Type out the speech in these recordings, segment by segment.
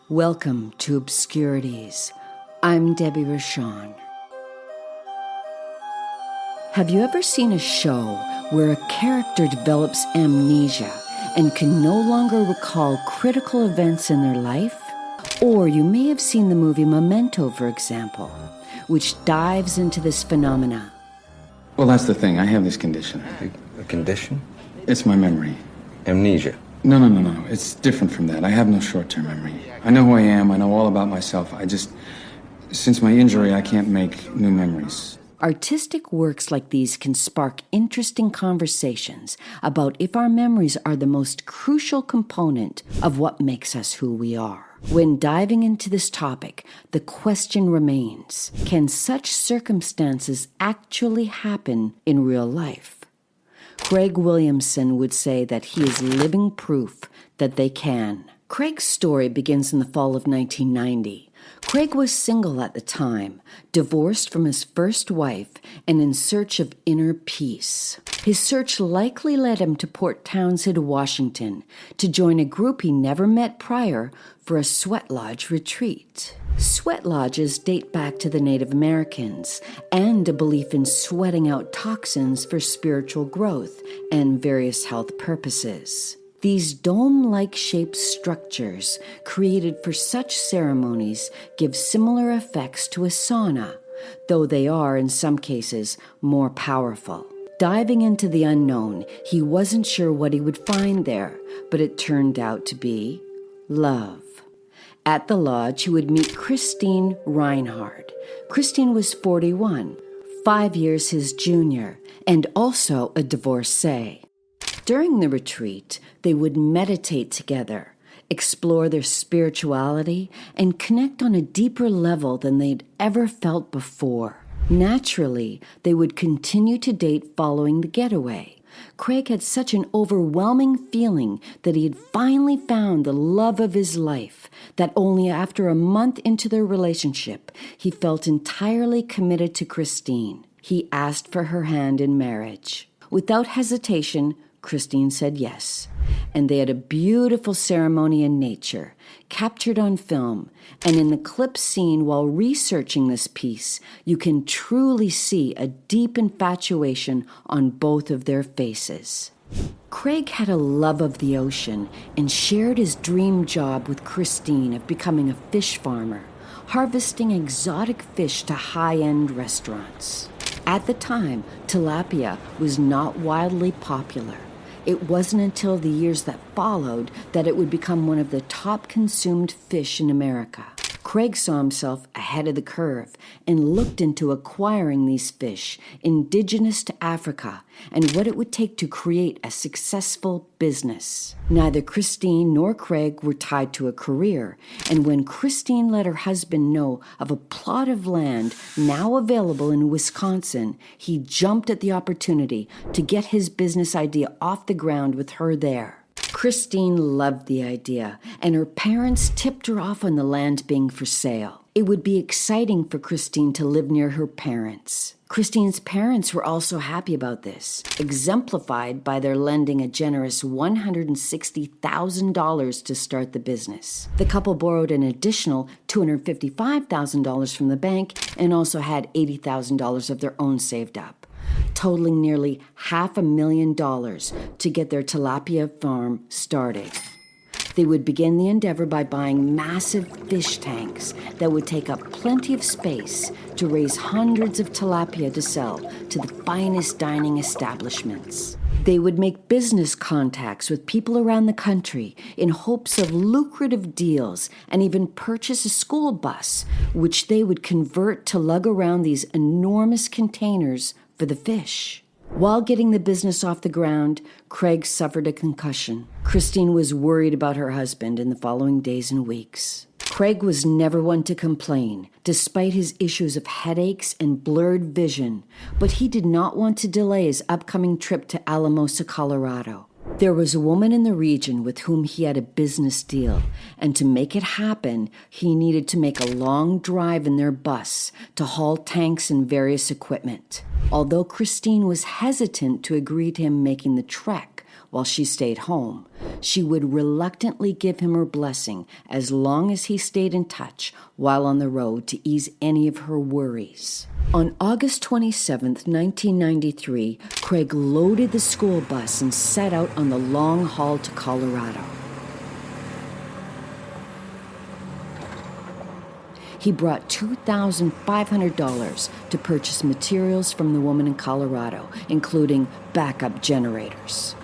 Welcome to Obscurities. I'm Debbie Rochon. Have you ever seen a show where a character develops amnesia and can no longer recall critical events in their life? Or you may have seen the movie Memento, for example, which dives into this phenomena. Well, that's the thing. I have this condition. A condition? It's my memory. Amnesia. No. It's different from that. I have no short-term memory. I know who I am. I know all about myself. Since my injury, I can't make new memories. Artistic works like these can spark interesting conversations about if our memories are the most crucial component of what makes us who we are. When diving into this topic, the question remains, can such circumstances actually happen in real life? Craig Williamson would say that he is living proof that they can. Craig's story begins in the fall of 1990. Craig was single at the time, divorced from his first wife, and in search of inner peace. His search likely led him to Port Townsend, Washington, to join a group he never met prior for a sweat lodge retreat. Sweat lodges date back to the Native Americans and a belief in sweating out toxins for spiritual growth and various health purposes. These dome-like shaped structures created for such ceremonies give similar effects to a sauna, though they are, in some cases, more powerful. Diving into the unknown, he wasn't sure what he would find there, but it turned out to be love. At the lodge, he would meet Christine Reinhardt. Christine was 41, 5 years his junior, and also a divorcee. During the retreat, they would meditate together, explore their spirituality, and connect on a deeper level than they'd ever felt before. Naturally, they would continue to date following the getaway. Craig had such an overwhelming feeling that he had finally found the love of his life that only after a month into their relationship, he felt entirely committed to Christine. He asked for her hand in marriage. Without hesitation, Christine said yes, and they had a beautiful ceremony in nature, captured on film, and in the clip seen while researching this piece, you can truly see a deep infatuation on both of their faces. Craig had a love of the ocean and shared his dream job with Christine of becoming a fish farmer, harvesting exotic fish to high-end restaurants. At the time, tilapia was not wildly popular. It wasn't until the years that followed that it would become one of the top consumed fish in America. Craig saw himself ahead of the curve and looked into acquiring these fish indigenous to Africa and what it would take to create a successful business. Neither Christine nor Craig were tied to a career, and when Christine let her husband know of a plot of land now available in Wisconsin, he jumped at the opportunity to get his business idea off the ground with her there. Christine loved the idea, and her parents tipped her off on the land being for sale. It would be exciting for Christine to live near her parents. Christine's parents were also happy about this, exemplified by their lending a generous $160,000 to start the business. The couple borrowed an additional $255,000 from the bank and also had $80,000 of their own saved up, totaling nearly $500,000 to get their tilapia farm started. They would begin the endeavor by buying massive fish tanks that would take up plenty of space to raise hundreds of tilapia to sell to the finest dining establishments. They would make business contacts with people around the country in hopes of lucrative deals and even purchase a school bus, which they would convert to lug around these enormous containers for the fish. While getting the business off the ground, Craig suffered a concussion. Christine was worried about her husband in the following days and weeks. Craig was never one to complain, despite his issues of headaches and blurred vision, but he did not want to delay his upcoming trip to Alamosa, Colorado. There was a woman in the region with whom he had a business deal, and to make it happen, he needed to make a long drive in their bus to haul tanks and various equipment. Although Christine was hesitant to agree to him making the trek while she stayed home. She would reluctantly give him her blessing as long as he stayed in touch while on the road to ease any of her worries. On August 27, 1993, Craig loaded the school bus and set out on the long haul to Colorado. He brought $2,500 to purchase materials from the woman in Colorado, including backup generators.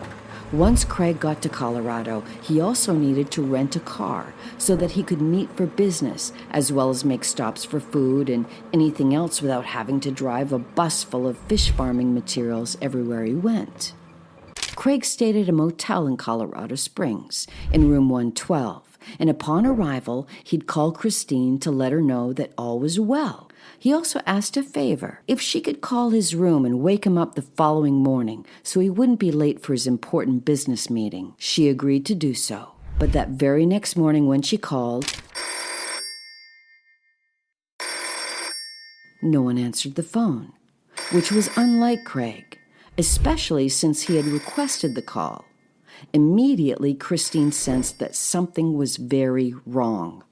Once Craig got to Colorado, he also needed to rent a car so that he could meet for business, as well as make stops for food and anything else without having to drive a bus full of fish farming materials everywhere he went. Craig stayed at a motel in Colorado Springs, in room 112, and upon arrival, he'd call Christine to let her know that all was well. He also asked a favor, if she could call his room and wake him up the following morning so he wouldn't be late for his important business meeting. She agreed to do so. But that very next morning when she called, no one answered the phone, which was unlike Craig, especially since he had requested the call. Immediately, Christine sensed that something was very wrong.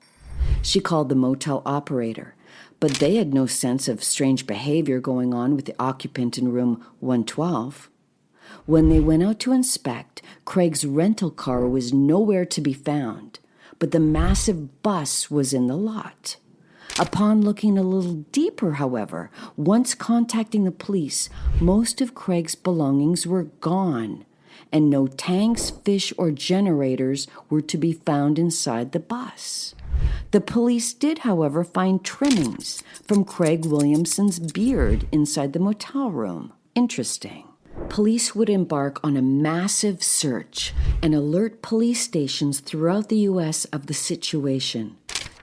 She called the motel operator, but they had no sense of strange behavior going on with the occupant in room 112. When they went out to inspect, Craig's rental car was nowhere to be found, but the massive bus was in the lot. Upon looking a little deeper, however, once contacting the police, most of Craig's belongings were gone, and no tanks, fish, or generators were to be found inside the bus. The police did, however, find trimmings from Craig Williamson's beard inside the motel room. Interesting. Police would embark on a massive search and alert police stations throughout the U.S. of the situation.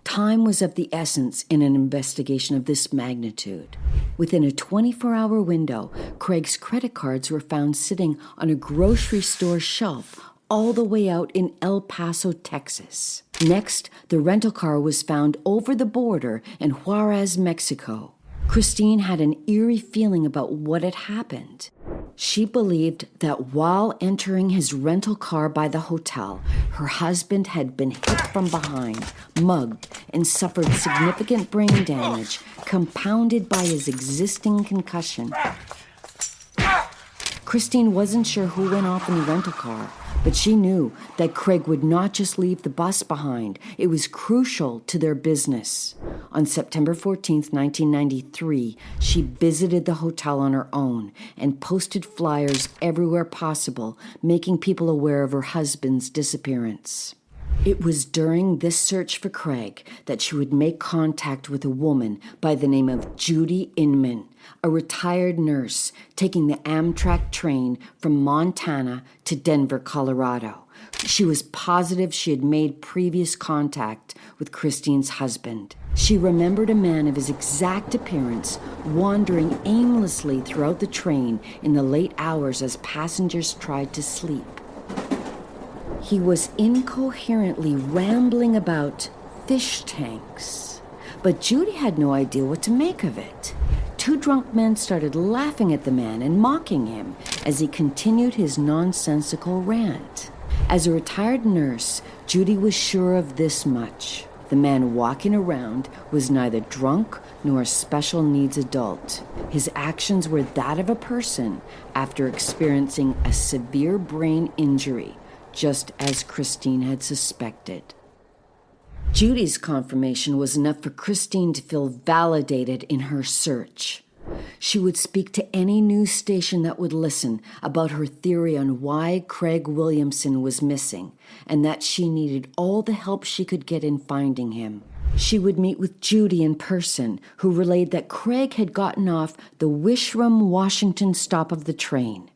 Time was of the essence in an investigation of this magnitude. Within a 24-hour window, Craig's credit cards were found sitting on a grocery store shelf all the way out in El Paso, Texas. Next, the rental car was found over the border in Juarez, Mexico. Christine had an eerie feeling about what had happened. She believed that while entering his rental car by the hotel, her husband had been hit from behind, mugged, and suffered significant brain damage, compounded by his existing concussion. Christine wasn't sure who went off in the rental car, but she knew that Craig would not just leave the bus behind. It was crucial to their business. On September 14th, 1993, she visited the hotel on her own and posted flyers everywhere possible, making people aware of her husband's disappearance. It was during this search for Craig that she would make contact with a woman by the name of Judy Inman, a retired nurse taking the Amtrak train from Montana to Denver, Colorado. She was positive she had made previous contact with Christine's husband. She remembered a man of his exact appearance wandering aimlessly throughout the train in the late hours as passengers tried to sleep. He was incoherently rambling about fish tanks, but Judy had no idea what to make of it. Two drunk men started laughing at the man and mocking him as he continued his nonsensical rant. As a retired nurse, Judy was sure of this much. The man walking around was neither drunk nor a special needs adult. His actions were that of a person after experiencing a severe brain injury, just as Christine had suspected. Judy's confirmation was enough for Christine to feel validated in her search. She would speak to any news station that would listen about her theory on why Craig Williamson was missing, and that she needed all the help she could get in finding him. She would meet with Judy in person, who relayed that Craig had gotten off the Wishram, Washington stop of the train.